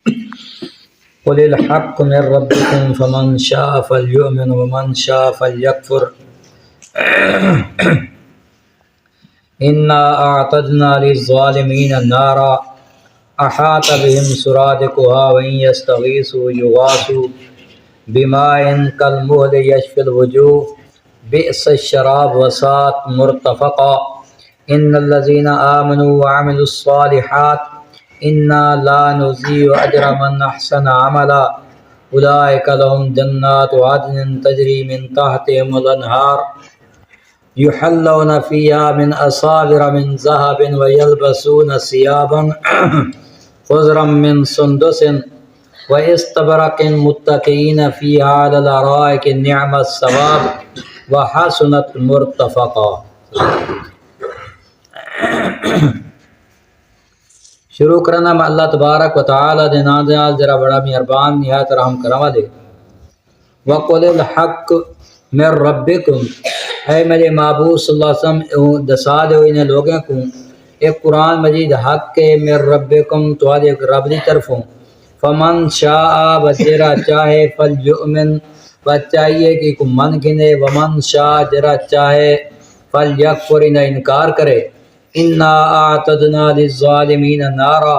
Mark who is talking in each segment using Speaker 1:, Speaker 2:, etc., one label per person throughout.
Speaker 1: قل الحق من ربكم فمن شاء فليؤمن ومن شاء فليكفر إنا أعتدنا للظالمين نارا أحاط بهم سرادقها وإن يستغيثوا يغاثوا بماء كالمهل يشفي الوجوه بئس الشراب وساءت مرتفقا إن الذين آمنوا وعملوا الصالحات إنا لا نضيع أجر من أحسن عملا أولئك لهم جنات عدن تجري من تحتهم الأنهار يحلون فيها من أساور من ذهب ويلبسون ثيابا خضرا من سندس واستبرق متكئين فيها على الأرائك نعم الثواب وحسنت مرتفقا۔ شروع کرنا میں اللہ تبارک و تعالی دے نام دے نال جرا بڑا مہربان نہایت رحم کرم والے۔ وقل الحق من ربکم، اے میرے محبوب صلی اللہ علیہ وسلم دسا دے انہیں لوگوں کو ایک قرآن مجید حق کے من ربکم تواڈے ایک رب دی طرفوں۔ فمن شاء بجرا چاہے فلیؤمن بچائیے کہ کو من گنے، ومن شاء جرا چاہے فلیکفر انہیں انکار کرے۔ انا اعتدنا للظالمین نارا،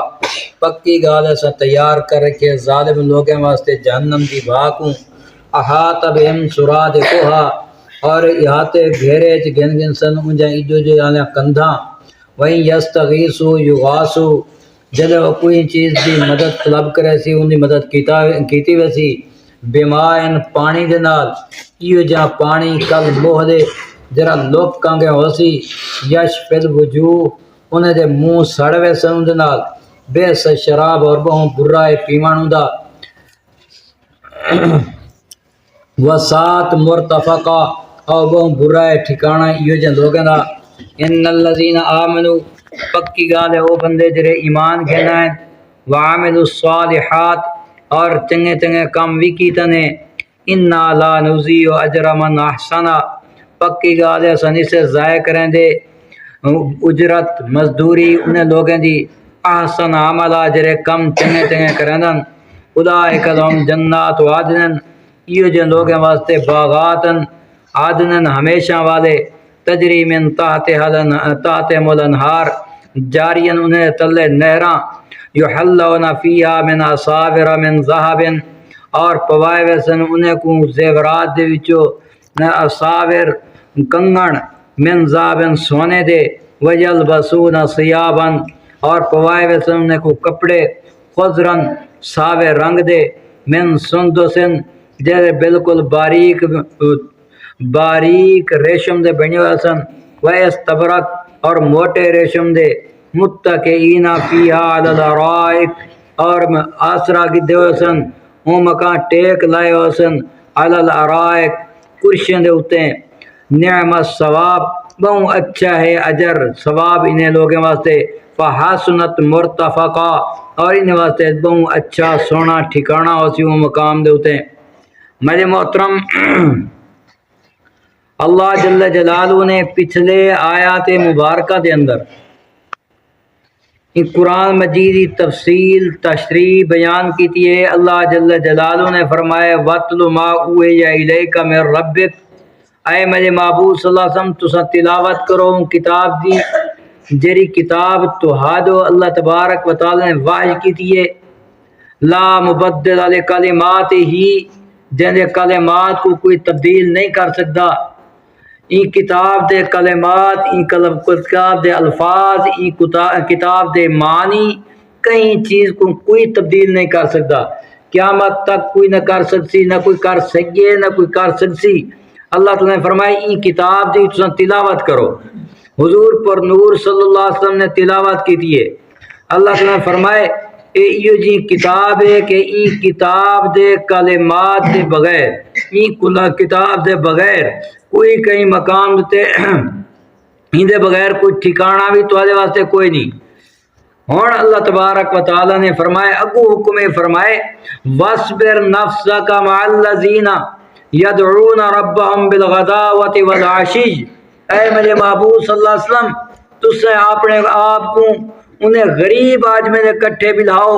Speaker 1: پکی گال ایسا تیار کر کے ظالم لوگوں واسطے جہنم دی بھاکوں۔ احاط بہم سرادقها، اور احاطے گھیرے چ گن گن سن انجا ایڈو جو آنے کندھاں۔ وہیں یستغیثوا یغاثوا، جلے وہ کوئی چیز دی مدد طلب کرے سی ان دی مدد کیتی ویسی۔ بمائن پانی دے نال، ایو جا پانی کل موہ دے جرا لوک کانگے ہو سی۔ یشفی الوجوہ، انہیں دے منہ سڑ ویسن ان دے نال۔ بیس شراب، اور بہوں برائے پیمان دا۔ وسات مرتفقہ، اور بہوں برائے ٹھکانہ ایو جن لوگوں دا۔ ان الذین آمنوا، پکی گالے او بندے جرے ایمان گھنا ہیں۔ وعملوا الصالحات، اور چنگے چنگے کام بھی کیتا نے۔ انا لا نضیع اجر من احسنا، پکی گالے سنی سے ضائع کریں دے اجرت مزدوری انہیں لوگیں دی۔ احسن عملہ جرے کم چنگے چنگے کرندن۔ اولئک لہم جنات عدن، یہ جن لوگوں واسطے باغاتن عدن ہمیشہ والے۔ تجری من تحتہم الانہار، جارین انہیں تلے نہراں۔ یحلون فیہا من اساور من ذہب، اور پوائے ویسن انہیں کو زیورات دے وچو اساور کنگن من ذہب سونے دے۔ ویلبسون ثیابا، اور پوائے ویسن انہیں کو کپڑے خضرن ساوے رنگ دے۔ من سندسن، جیسے بالکل باریک ریشم دے بنے ہوئے سن۔ واستبرق، اور موٹے ریشم دے۔ متکئین فیہا علی الارائک، اور آسرا گدے ہوئے سن وہ مکان ٹیک لائے ہوئے سن۔ علی الارائک، کرشیاں دے ہوتے ہیں۔ نعم الثواب، بہت اچھا ہے اجر ثواب انہیں لوگوں واسطے۔ فحسنت مرتفقہ، اور انہیں واسطے بہت اچھا سونا ٹھکانہ ہو سی وہ مقام دے ہوتے ہیں۔ میرے محترم، اللہ جل جلالہ نے پچھلے آیات مبارکہ دے اندر ان قرآن مجید کی تفصیل تشریح بیان کی تھی ہے۔ اللہ جل جلالہ نے فرمایا وَاتْلُ مَا أُوحِیَ إِلَيْکَ مِن رَبِّک، اے میرے محبوب صلی اللہ علیہ وسلم تساں تلاوت کرو کتاب دی جری کتاب تہاڈو اللہ تبارک و تعالی نے وحی کی تھی ہے۔ لا مبدل لکلمات ہی، جن کلمات کو کوئی تبدیل نہیں کر سکتا۔ این کتاب دے کلمات، این کتاب دے الفاظ، این کتاب دے معنی، کئی چیز کو کوئی تبدیل نہیں کر سکتا۔ قیامت تک کوئی نہ کر سکسی، نہ کوئی کر سکے، نہ کوئی کر سکسی۔ اللہ تعالیٰ نے فرمایا این کتاب دی تساں تلاوت کرو۔ حضور پر نور صلی اللہ علیہ وسلم نے تلاوت کی تھی ہے۔ اللہ تعالیٰ نے فرمائے یہ جی کتاب ہے کہ این کتاب دے کلمات دے بغیر، این کتاب دے بغیر کوئی کہیں مقام تے ان دے بغیر کوئی ٹھکانہ بھی تواڈے واسطے کوئی نہیں۔ اور اللہ تبارک و تعالی نے فرمائے اگو حکم فرمائے وَاصْبِرْ نَفْسَكَ مَعَ الَّذِينَ يَدْعُونَ رَبَّهُمْ بِالْغَدَاوَةِ وَالْعَشِيِّ، اے میرے محبوب صلی اللہ علیہ وسلم تسے اپنے آپ کو انہیں غریب آج میں نے کٹھے بلاؤ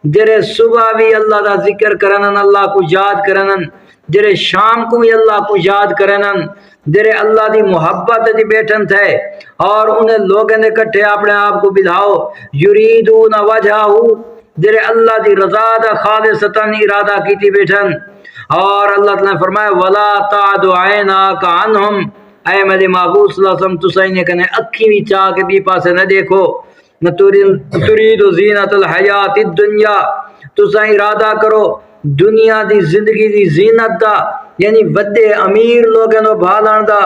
Speaker 1: جرے صبح بھی اللہ دا ذکر کرنن اللہ کو یاد کرنن جرے شام کو بھی اللہ کو یاد کرنن جرے اللہ دی محبت دی بیٹھن تھے اور انہیں لوگوں نے کٹھے اپنے آپ کو بلاؤ یریدون وجہہو جرے اللہ دی رضا دا خالصتاً ارادہ کیتی بیٹھن اور اللہ تعالیٰ نے فرمایا وَلَا تَعْدُ عَيْنَاكَ عَنْهُمْ اے میرے محبوب صلی اللہ علیہ وسلم تسائی نے کہنے اکھی بھی چاہ کے بھی پاسے نہ دیکھو نہ ترید زینت الحیات الدنیا تسائی ارادہ کرو دنیا دی زندگی دی زینت دا یعنی وڈے امیر لوگوں نو بھالان دا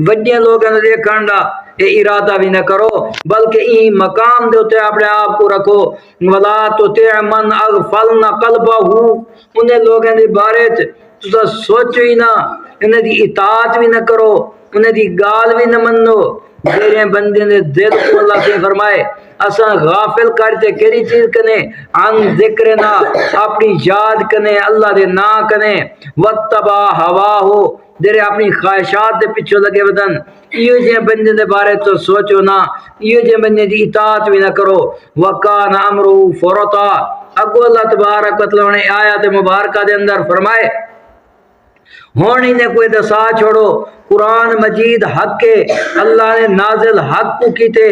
Speaker 1: وڈے لوگوں نو دیکھان دا یہ ارادہ بھی نہ کرو بلکہ ای مقام دے ہوتے اپنے آپ کو رکھو وَلَا تُطِعْ مَنْ أَغْفَلْنَا قَلْبَهُ انہیں لوگوں نے بارے تسا سوچو ہی نہ انہیں دی اطاعت بھی نہ کرو انہیں دی گال بھی نہ منو میرے بندے نے دل کو اللہ سے فرمائے اساں غافل کرتے کیری چیز کنے عن ذکرنا اپنی یاد کنے اللہ دے نا کنے واتبع ہواہو جرے اپنی خواہشات دے پیچھے لگے بدن یہ جے بندے دے بارے تو سوچو نہ یہ جے بندے دی اطاعت بھی نہ کرو وکان امرو فرطا اگو اللہ تبارک و تعالی نے آیات مبارکہ دے اندر فرمائے ہونی نے کوئی دسا چھوڑو قرآن مجید حق کے اللہ نے نازل حق کو کیتے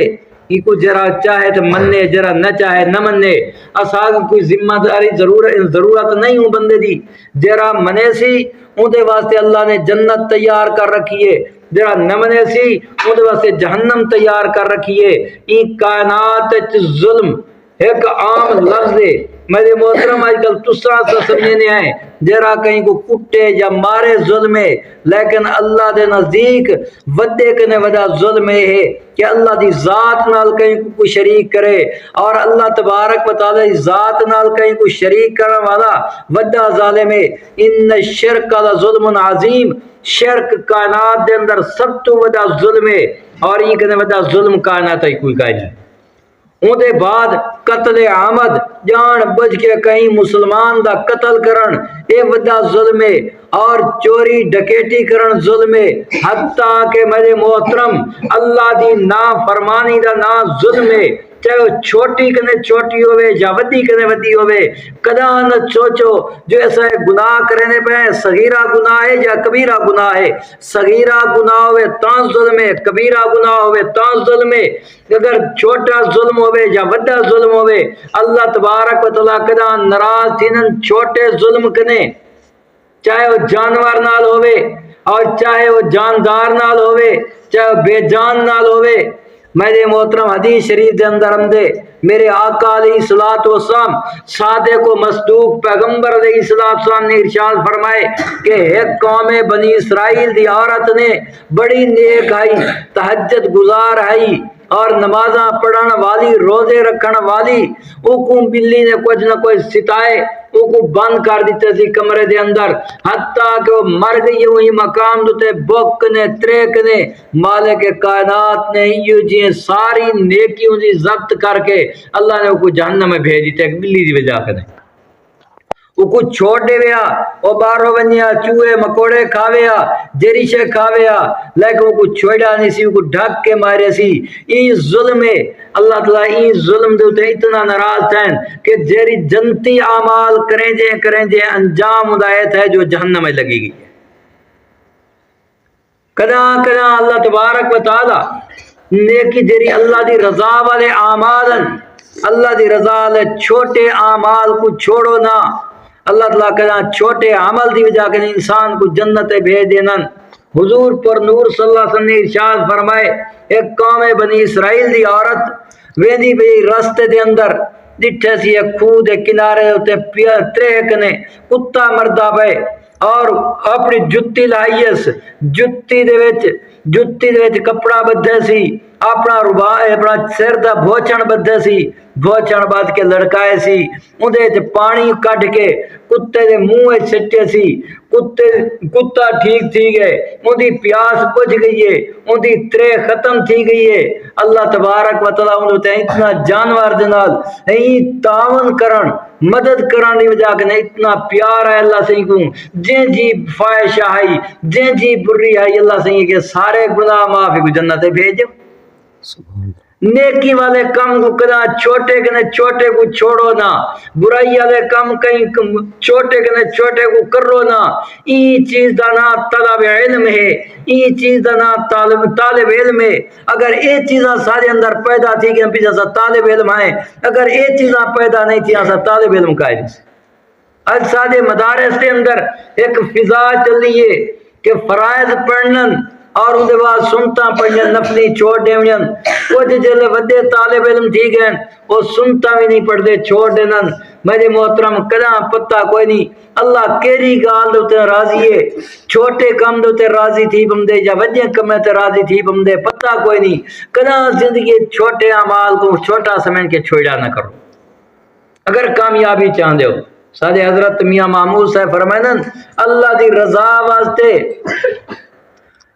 Speaker 1: یہ کو جرا چاہے تو مننے جرا نہ چاہے نہ مننے اساگ کوئی ذمہ داری ضرورت نہیں ہوں بندے دی جرا منے سی ان دے واسطے اللہ نے جنت تیار کر رکھی ہے جرا نہ منے سی ان دے واسطے جہنم تیار کر رکھی ہے این کائنات ظلم ایک عام لفظ ہے میرے محترم آج کل تسرا سے سمجھنے آئے جرا کہیں کو کٹے یا مارے ظلم ہے لیکن اللہ دے نزدیک ودے کنے ودا ظلم ہے کہ اللہ دی ذات نال کہیں کو شریک کرے اور اللہ تبارک و تعالی ذات نال کہیں کو شریک کرنے والا ودا ظالم ہے ان الشرک لظلم عظیم شرک کائنات دے اندر سب تو ودا ظلم ہے اور یہ کنے ودا ظلم کائنات ہے کوئی نہیں ان دے بعد قتل عامد جان بج کے کہیں مسلمان دا قتل کرن اے ودا ظلم ہے اور چوری ڈکیٹی کرن ظلم ہے حتیٰ کہ میرے محترم اللہ دی نا فرمانی دا نا ظلم ہے چاہے وہ چھوٹی کنے چھوٹی ہوئے یا ودی کنے ودی ہوئے کدا نہ سوچو جو ایسا گناہ کرنے پہ صغیرہ گناہ ہے یا کبیرہ گناہ ہے صغیرہ گناہ ہوئے تاں ظلم ہے کبیرہ گناہ ہوئے تاں ظلم ہے اگر چھوٹا ظلم ہوئے یا وڈا ظلم ہوئے اللہ تبارک و تعالیٰ کدا ناراض تھینن چھوٹے ظلم کنے چاہے وہ جانور نال ہوئے اور چاہے وہ جاندار نال ہوئے چاہے وہ بے جان نال ہوئے میرے محترم حدیث شریف دے اندر ہم دے میرے آقا علیہ الصلوۃ والسلام صادق و مصدوق پیغمبر علیہ السلام نے ارشاد فرمائے کہ ایک قوم بنی اسرائیل دی عورت نے بڑی نیک آئی تہجد گزار آئی اور نمازاں پڑھن والی روزے رکھن والی او کو بلی نے کچھ نہ کوئی ستائے او کو بند کر دیتے تھی کمرے دے اندر حتیٰ کہ وہ مر گئی وہی مقام دوتے بک نے تریک نے مالک کائنات نے یہ جی ساری نیکیوں دی ضبط کر کے اللہ نے وہ کو جہنم میں بھیج دیتے ایک بلی دی وجہ کرنے وہ کچھ چھوڑ دے ویا وہ بارو بنیا چوہے مکوڑے کھاویا جریشے کھاویا لیکن وہ کچھ چھوڑا نہیں سی وہ کچھ ڈھک کے مارے سی یہ ظلم ہے اللہ تعالیٰ یہ ظلم دے ہوتے اتنا ناراض تھا کہ جیری جنتی اعمال کریں جے انجام ہدایت ہے جو جہنم میں لگے گی کدا اللہ تبارک و تعالیٰ نیکی جیری اللہ دی رضا والے اعمال اللہ دی رضا والے چھوٹے اعمال کو چھوڑو نہ اللہ تعالیٰ کہنا چھوٹے عمل دی وجہ کے انسان کو جنت بھیج دینا حضور پر نور صلی اللہ علیہ وسلم نے ارشاد فرمائے ایک قوم بنی اسرائیل دی عورت ویندی بھی رستے دے اندر ڈٹھے سی ایک کھو دے کنارے ہوتے تریک نے کتا مردہ پہ اور اپنی جتی لائیس جتی دے وچ کپڑا بدھے سی اپنا اپنا سر دا بھوچن بدھے سی بھوچن بد کے لڑکائے سی اندے پانی کٹ کے کتے دے منہ سٹے سی کتا ٹھیک تھی گئے ان دی پیاس بجھ گئی ہے ان دی ترے ختم تھی گئی ہے اللہ تبارک و تعالیٰ ان تے اتنا جانور دے نال تعاون کرن مدد کرن دی وجہ کہ اتنا پیار ہے اللہ سے کو جن جی فائش آئی جن جی بری آئی اللہ سے کہ سارے گناہ معافی کو جنت بھیج نیکی والے کم کو کنا چھوٹے کنے چھوٹے کو چھوڑو نہ، برائی والے کم کہیں چھوٹے کنے چھوٹے کو کرو نہ۔ ای چیز دا نام طلب علم ہے، ای چیز دا نام طالب علم ہے۔ اگر یہ چیزاں سارے اندر پیدا تھی کہ ہم پیچھے سا طالب علم ہیں، اگر یہ چیزاں پیدا نہیں تھی سا طالب علم کا ہے۔ آج سادے مدارس کے اندر ایک فضا چل رہی ہے کہ فرائض پڑھنن اور ان کے بعد سنتا پڑھن نفلی چھوڑ دیون۔ کچھ جلے ودے طالب علم تھی گئے وہ سنتا بھی نہیں پڑھتے چھوڑ دینن۔ میرے محترم کداں پتہ کوئی نہیں اللہ کیری گال دوتے راضی ہے، چھوٹے کم دوتے راضی تھی بمدے یا وجہ کم تے راضی تھی بمدے، پتہ کوئی نہیں۔ کداں زندگی چھوٹے اعمال کو چھوٹا سمجھ کے چھوڑا نہ کرو اگر کامیابی چاہتے ہو۔ سادے حضرت میاں محمود صاحب فرمائیں اللہ دی رضا واسطے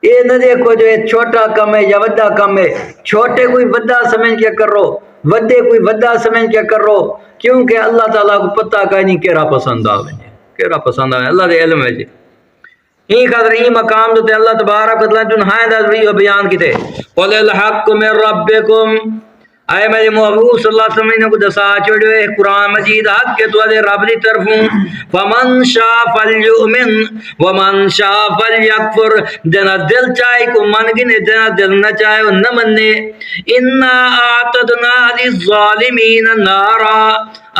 Speaker 1: یہ نہ دیکھو جو یہ چھوٹا کم ہے یا وڈا کم ہے، چھوٹے کوئی وڈا سمجھ کے کرو، وڈے کوئی وڈا سمجھ کے کرو، کیونکہ اللہ تعالیٰ کو پتہ کا نہیں کیرا پسند آوے، کیرا پسند آوے، اللہ دے علم ہے جی۔ ہی خاطر ہی مقام دوتے اللہ تبارک و تعالیٰ جن ہائیں دا بیان کیتے قُلِ الْحَقُّ مِن رَبِّكُمْ، اے میرے محبوب صلی اللہ علیہ وسلم نے کو دسا چھوڑے قرآن مجید حق کے تو دے رب دی طرفوں فمن شاء فلیؤمن ومن شاء فلیکفر، جنا دل چاہے کو من گنے، جنا دل نہ چاہے وہ نہ مننے۔ انا اعتدنا للظالمین نارا،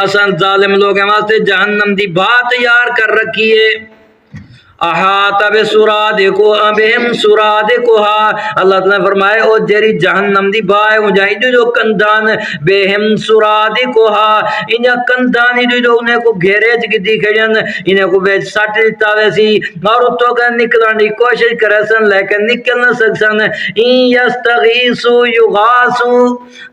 Speaker 1: اسان ظالم لوگ ہیں واسطے جہنم دی بات تیار کر رکھی ہے۔ احاط بہم سرادقها، اللہ تعالیٰ نے فرمائے او جری جہنم دی بائے ہو جائیں جو کندان بہم سرادقها، انہاں کندانی جو انہیں کو گھیرے چکتی کھڑین، انہیں کو بیچ ساٹھ دیتا ویسی اور تو کہ نکلان دی کوشش کرے سن لیکن نکل نہ سکسن۔ این یستغیثو یغاسو،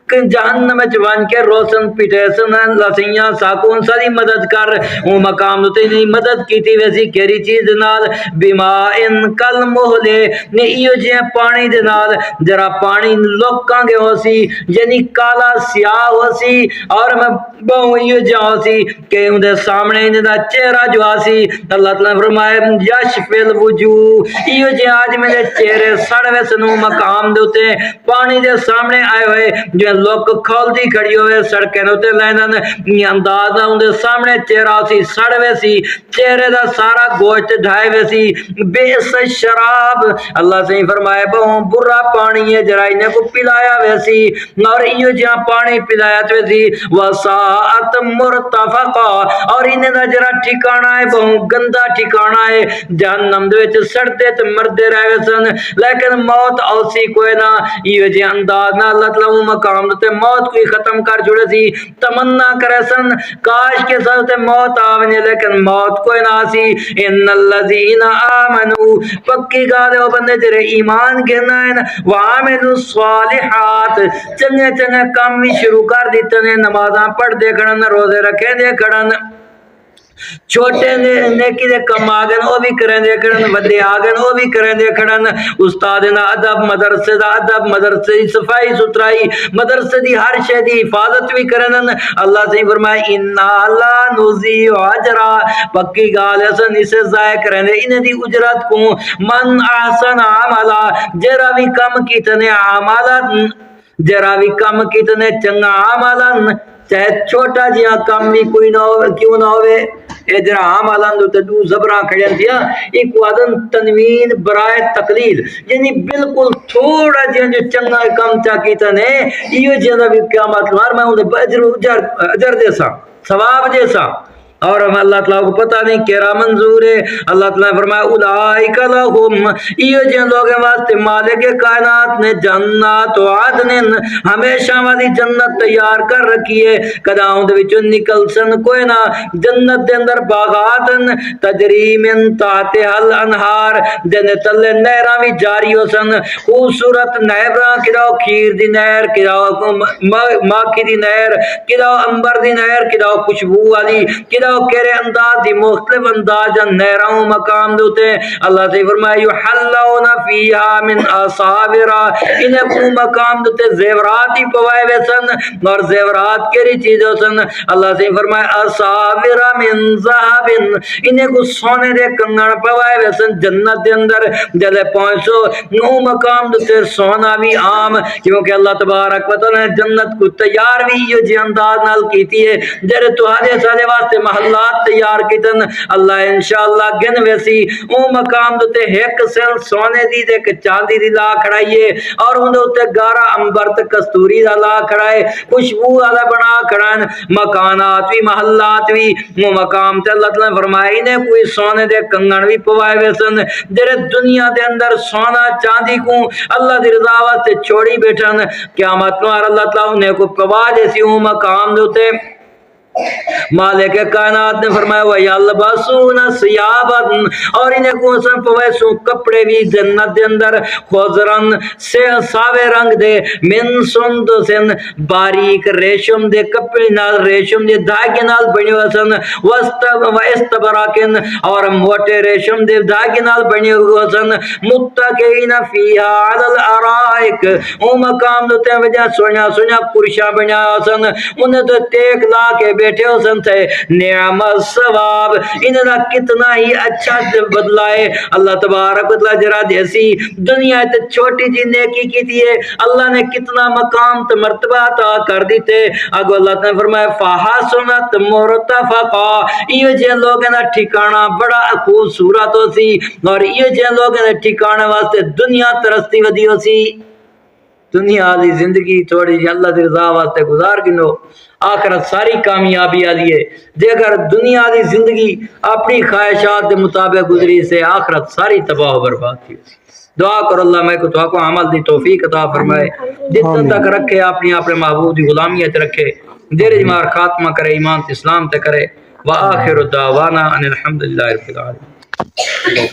Speaker 1: کہ جہنم چوان کے روشن پیٹے سن لسیاں ساکون ساری مدد کر، وہ مقام دوتے نہیں مدد کی تھی ویسی کیری چیز نال بیما ان کل محلے نے ایو جیاں پانی دے نال جرا پانی لوکاں گے ہو سی یعنی کالا سیاہ ہو سی اور میں بہوں ایو جیاں ہو سی کہ ان دے سامنے ان دا چہرہ جو آسی اللہ تعالیٰ نے فرمائے یشفی الوجوہ، ایو جیاں آج میرے چہرے سڑ ویسنو مقام دوتے پانی دے سامنے آئے ہوئے جو لوگ کھول دی کھڑی ہوئے سڑکیں ہوتے لینن یہ اندازہ ان دے سامنے چہرہ سی سڑ ویسی چہرے دا سارا گوشت ڈھائے ویسی بیس شراب، اللہ سے فرمائے بہوں برا پانی ہے جرا انہیں کو پلایا ویسی اور ایو جہاں پانی پلایا ویسی وساعت مرتفقہ، اور انہیں دا جرا ٹھکانا ہے بہوں گندہ ٹھکانا ہے جہنم دے وچ سڑتے تے مردے رہے ویسن لیکن موت اوسی کوئی نہ ایو جہاں انداز نہ اللہ تعالیٰ مقام تے موت کوئی ختم کر چھوڑے سی تمنا کرے سن کاش کے ساتھ موت آونے لیکن موت کوئی نہ سی۔ ان الذین آمنو، پکی گالے ہو بندے جرے ایمان گھنا ہے وعاملوا الصالحات، چنگے چنگے کام بھی شروع کر دیتے ہیں، نمازاں پڑھ دے کھڑن روزے رکھے دے کھڑن چھوٹے نیکی دے کم آگن او بھی کریں دے کھڑن بڑے آگن او بھی کریں دے کھڑن استاد نا ادب مدرسے دا ادب مدرسے دی صفائی ستھرائی مدرسے دی ہر شے دی حفاظت بھی کرن اللہ سے فرمائے انا لا نضیع اجرا، پکی گال اسن اسے ضائع کریں دے انہیں دی اجرت کو من احسن عملا، جرا بھی کم کیتنے عمالت جرا بھی کم کیتنے چنگا عملن چاہے چھوٹا جہاں کم بھی کوئی نہ ہو کیوں نہ ہوئے ادھر عام آلان دو تدو زبران کھڑیاں تھیا ایک وعدن تنوین برائے تقلیل یعنی بالکل تھوڑا جہاں جو چنگا کم چاکیتا نے یہ جہاں بھی قیامت لار میں انہیں اجر جیسا ثواب جیسا اور اللہ تعالیٰ کو پتہ نہیں کیرا منظور ہے۔ اللہ تعالیٰ نے فرمایا اولائک لہم، یہ جن لوگ واسطے مالک کائنات نے جنات و عدن، ہمیشہ والی جنت تیار کر رکھی ہے، کدا ان دے وچوں نکل سن کوئی نہ، جنت دے اندر باغات تجری من تحتها الانہار، جن تلے نہراں وی جاری ہو سن، خوبصورت نہراں کدا کھیر دی نہر کدا ماکھی دی نہر کدا انبر دی نہر کدا خوشبو والی کدا جاؤ کہرے انداز دی مختلف انداز نہراں مقام دوتے اللہ سے فرمایا یحلون فیہا من اصابر انہیں کو مقام دوتے زیورات ہی پوائے ویسن اور زیورات کیری چیزوں سن اللہ سے فرمایا اصابر من ذہب انہیں کو سونے دے کنگن پوائے ویسن جنت دے اندر جلے پہنچو نو مقام دوتے سونا بھی عام کیونکہ اللہ تبارک و تعالی نے جنت کو تیار بھی یہ جی انداز نال کیتی ہے جرے تہاڈے سارے واسطے محلات تیار کیتن اللہ انشاءاللہ گن ویسی او مقام دوتے ایک سل سونے دی تے ایک چاندی دی لا کھڑائیے اور ان دوتے گارا امبر تے کستوری دا لا کھڑائے خوشبو والا بنا کھڑائن مکانات بھی محلات بھی وہ مقام تے اللہ تعالی نے فرمایا انہیں کوئی سونے دے کنگن بھی پوائے ویسن جرے دنیا دے اندر سونا چاندی کو اللہ دی رضا واسطے چھوڑی بیٹھن قیامت میں اللہ تعالی انہیں کو پوا جیسی او مقام دوتے مالک کائنات نے فرمایا وَيَلْبَسُونَ ثِيَابًا اور انہیں کو سن پویسوں کپڑے بھی جنت دے اندر خضرن سے ساوے رنگ دے من سندسن باریک ریشم دے کپڑے نال ریشم دے دھاگے نال بنی وسن وَاسْتَبْرَقٍ اور موٹے ریشم دے دھاگے نال بنی وسن مُتَّقِئِينَ فِيهَا عَلَى الْأَرَائِكِ او مقام دوتے وجہ سونا سونا کرشا بنیا وسن انہیں تو ٹیک لا کے بیٹھے ہو سن تھے نعم الثواب انہاں کتنا ہی اچھا بدلہ ہے اللہ تبارک و تعالی جرا جیسی دنیا تے چھوٹی جی نیکی کی تھی اللہ نے کتنا مقام تے مرتبہ عطا کر دیتے اگو اللہ نے فرمایا فحسنت مرتفقا یہ جے لوگوں دا ٹھکانہ بڑا خوبصورت ہو سی اور یہ جے لوگوں دے ٹھکانے واسطے دنیا ترستی ودی ہو سی دنیا دی زندگی تھوڑی جی اللہ دی رضا واسطے گزار گنو آخرت ساری کامیابی آلی ہے جے اگر دنیا دی زندگی اپنی خواہشات دے مطابق گزری سے آخرت ساری تباہ و برباد کی دعا کر اللہ میں کو تو عمل دی توفیق عطا فرمائے جتنا تک رکھے اپنی محبوب دی غلامیت رکھے دیر جمار خاتمہ کرے ایمان اسلام تے کرے وآخر دعوانا ان الحمدللہ رب العالمین